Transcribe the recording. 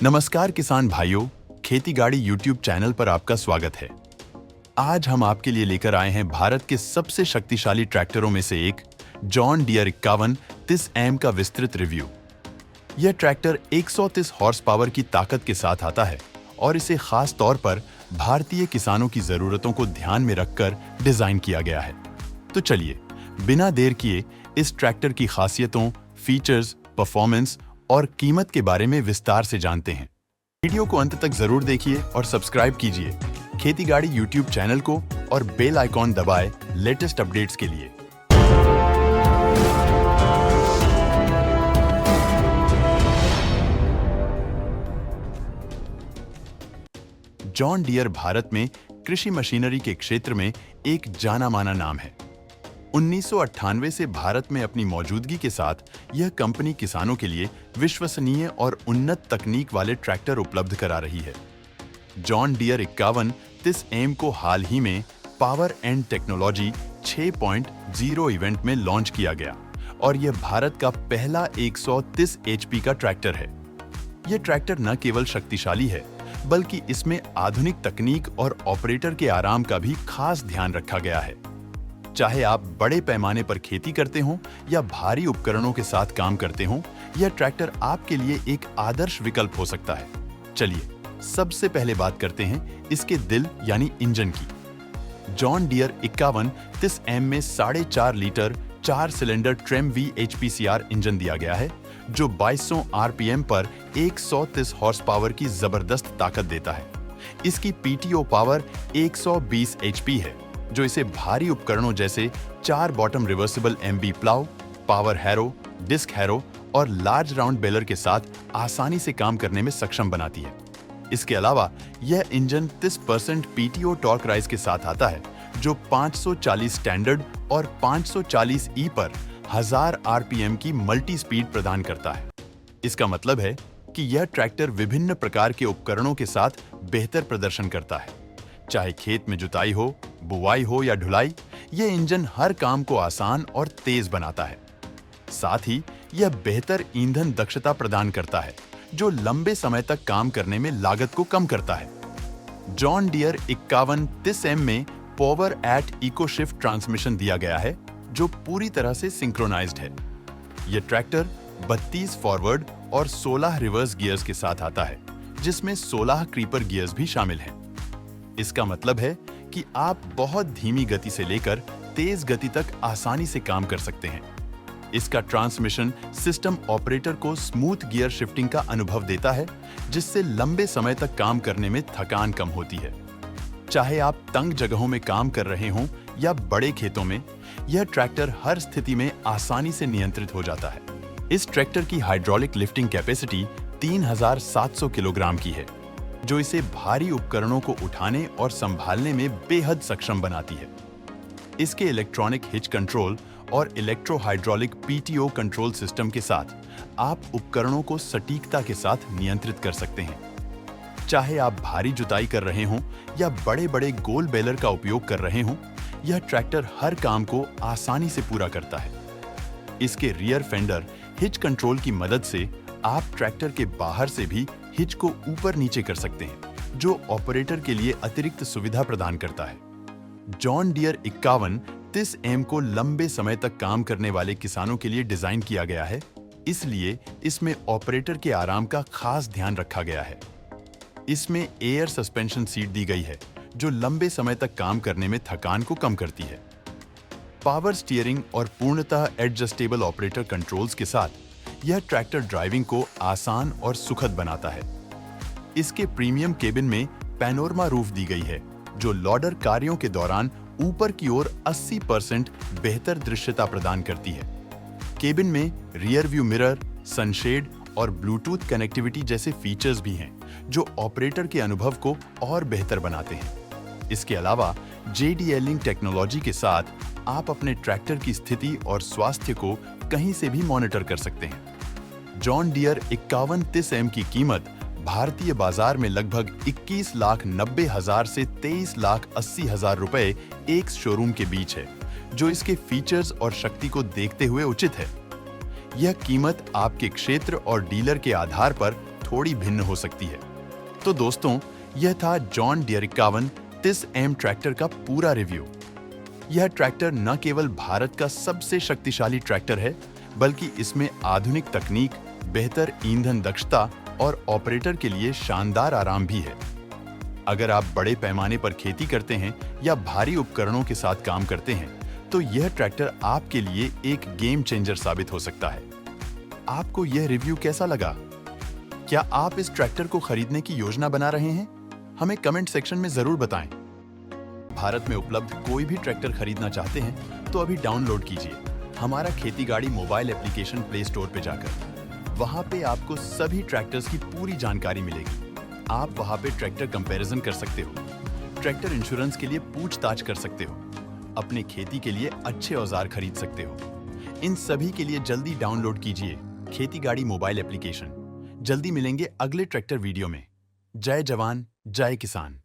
नमस्कार किसान भाइयों, खेती गाड़ी यूट्यूब चैनल पर आपका स्वागत है। आज हम आपके लिए लेकर आए हैं भारत के सबसे शक्तिशाली ट्रैक्टरों में से एक जॉन डियर 51 30M का विस्तृत रिव्यू। यह ट्रैक्टर 130 हॉर्स पावर की ताकत के साथ आता है और इसे खास तौर पर भारतीय किसानों की जरूरतों को ध्यान में रखकर डिजाइन किया गया है। तो चलिए बिना देर किए इस ट्रैक्टर की खासियतों, फीचर्स, परफॉर्मेंस और कीमत के बारे में विस्तार से जानते हैं। वीडियो को अंत तक जरूर देखिए और सब्सक्राइब कीजिए खेती गाड़ी यूट्यूब चैनल को और बेल आइकॉन दबाएं लेटेस्ट अपडेट्स के लिए। जॉन डियर भारत में कृषि मशीनरी के क्षेत्र में एक जाना माना नाम है। 1998 से भारत में अपनी मौजूदगी के साथ यह कंपनी किसानों के लिए विश्वसनीय और उन्नत तकनीक वाले ट्रैक्टर उपलब्ध करा रही है। जॉन डियर 51 30M को हाल ही में पावर एंड टेक्नोलॉजी 6.0 इवेंट में लॉन्च किया गया और यह भारत का पहला 130 HP का ट्रैक्टर है। यह ट्रैक्टर न केवल शक्तिशाली है बल्कि इसमें आधुनिक तकनीक और ऑपरेटर के आराम का भी खास ध्यान रखा गया है। चाहे आप बड़े पैमाने पर खेती करते हों या भारी उपकरणों के साथ काम करते हों, यह ट्रैक्टर आपके लिए एक आदर्श विकल्प हो सकता है। चलिए सबसे पहले बात करते हैं इसके दिल यानी इंजन की। जॉन डियर 51 30M में 4.5 litre 4 cylinder TREM V HPCR engine दिया गया है जो 2200 RPM पर 130 हॉर्स पावर की जबरदस्त ताकत देता है। इसकी PTO पावर 120 HP है जो इसे भारी उपकरणों जैसे 4 bottom reversible MB plough, power harrow, disc harrow और लार्ज राउंड बेलर के साथ आसानी से काम करने में सक्षम बनाती है। इसके अलावा यह इंजन 30% PTO टॉर्क राइज के साथ आता है जो 540 स्टैंडर्ड और 540 E पर 1000 RPM की मल्टी स्पीड प्रदान करता है। इसका मतलब है कि यह ट्रैक्टर विभिन्न प्रकार के उपकरणों के साथ बेहतर प्रदर्शन करता है। चाहे खेत में जुताई हो, बुवाई हो या ढुलाई, यह इंजन हर काम को आसान और तेज बनाता है। साथ ही यह बेहतर ईंधन दक्षता प्रदान करता है जो लंबे समय तक काम करने में लागत को कम करता है। जॉन डियर 51 30M में power at eco shift transmission दिया गया है जो पूरी तरह से सिंक्रोनाइज्ड है। यह ट्रैक्टर 32 फॉरवर्ड और 16 रिवर्स गियर्स के साथ आता है जिसमें 16 क्रीपर गियर्स भी शामिल हैं। इसका मतलब है कि आप बहुत धीमी गति से लेकर तेज गति तक आसानी से काम कर सकते हैं। इसका ट्रांसमिशन सिस्टम ऑपरेटर को स्मूथ गियर शिफ्टिंग का अनुभव देता है जिससे लंबे समय तक काम करने में थकान कम होती है। चाहे आप तंग जगहों में काम कर रहे हों या बड़े खेतों में, यह ट्रैक्टर हर स्थिति में आसानी से नियंत्रित हो जाता है। इस ट्रैक्टर की हाइड्रोलिक लिफ्टिंग कैपेसिटी 3700 किलोग्राम की है जो इसे भारी उपकरणों को उठाने और संभालने में बेहद सक्षम बनाती है। इसके इलेक्ट्रॉनिक हिच कंट्रोल और electro hydraulic PTO control system के साथ आप उपकरणों को सटीकता के साथ नियंत्रित कर सकते हैं। चाहे आप भारी जुताई कर रहे हों या बड़े-बड़े गोल बेलर का उपयोग कर रहे हों, यह ट्रैक्टर हर काम को आसानी से पूरा करता है। इसके रियर फेंडर हिच कंट्रोल की मदद से आप ट्रैक्टर के बाहर से भी हिच को ऊपर नीचे कर सकते हैं जो ऑपरेटर के लिए अतिरिक्त सुविधा प्रदान करता है। जॉन डियर 51 30M को लंबे समय तक काम करने वाले किसानों के लिए डिजाइन किया गया है, इसलिए इसमें ऑपरेटर के आराम का खास ध्यान रखा गया है। इसमें एयर सस्पेंशन सीट दी गई है जो लंबे समय तक काम करने में थकान को कम करती है। पावर स्टीयरिंग और पूर्णतः एडजस्टेबल ऑपरेटर कंट्रोल्स के साथ यह ट्रैक्टर ड्राइविंग को आसान और सुखद बनाता है। इसके प्रीमियम केबिन में पैनोरमा रूफ दी गई है जो लॉडर कार्यों के दौरान ऊपर की ओर 80% बेहतर दृश्यता प्रदान करती है। केबिन में रियर व्यू मिरर, सनशेड और ब्लूटूथ कनेक्टिविटी जैसे फीचर्स भी हैं जो ऑपरेटर के अनुभव को और बेहतर बनाते हैं। इसके अलावा JDLink टेक्नोलॉजी के साथ आप अपने ट्रैक्टर की स्थिति और स्वास्थ्य को कहीं से भी मॉनिटर कर सकते हैं। जॉन डियर 51 30M की कीमत भारतीय बाजार में लगभग 21,90,000 से 23,80,000 रुपए एक शोरूम के बीच है जो इसके फीचर्स और शक्ति को देखते हुए उचित है। यह कीमत आपके क्षेत्र और डीलर के आधार पर थोड़ी भिन्न हो सकती है। तो दोस्तों, यह था जॉन डियर 51 30M ट्रैक्टर का पूरा रिव्यू। यह ट्रैक्टर न केवल भारत का सबसे शक्तिशाली ट्रैक्टर है, बल्कि इसमें आधुनिक तकनीक, बेहतर ईंधन दक्षता और ऑपरेटर के लिए शानदार आराम भी है। अगर आप बड़े पैमाने पर खेती करते हैं या भारी उपकरणों के साथ काम करते हैं, तो यह ट्रैक्टर आपके लिए एक गेम चेंजर साबित हो सकता है। आपको यह रिव्यू कैसा लगा? क्या आप इस ट्रैक्टर को खरीदने की योजना बना रहे हैं? हमें कमेंट सेक्शन में जरूर बताएं। भारत में उपलब्ध कोई भी ट्रैक्टर खरीदना चाहते हैं तो अभी डाउनलोड कीजिए हमारा खेती गाड़ी मोबाइल एप्लीकेशन प्ले स्टोर पे जाकर। वहां पे आपको सभी ट्रैक्टर्स की पूरी जानकारी मिलेगी। आप वहां पे ट्रैक्टर कंपैरिजन कर सकते हो, ट्रैक्टर इंश्योरेंस के लिए पूछताछ कर सकते हो, अपने खेती के लिए अच्छे औजार खरीद सकते हो। इन सभी के लिए जल्दी डाउनलोड कीजिए खेती गाड़ी मोबाइल एप्लीकेशन। जल्दी मिलेंगे अगले ट्रैक्टर वीडियो में। जय जवान, जय किसान।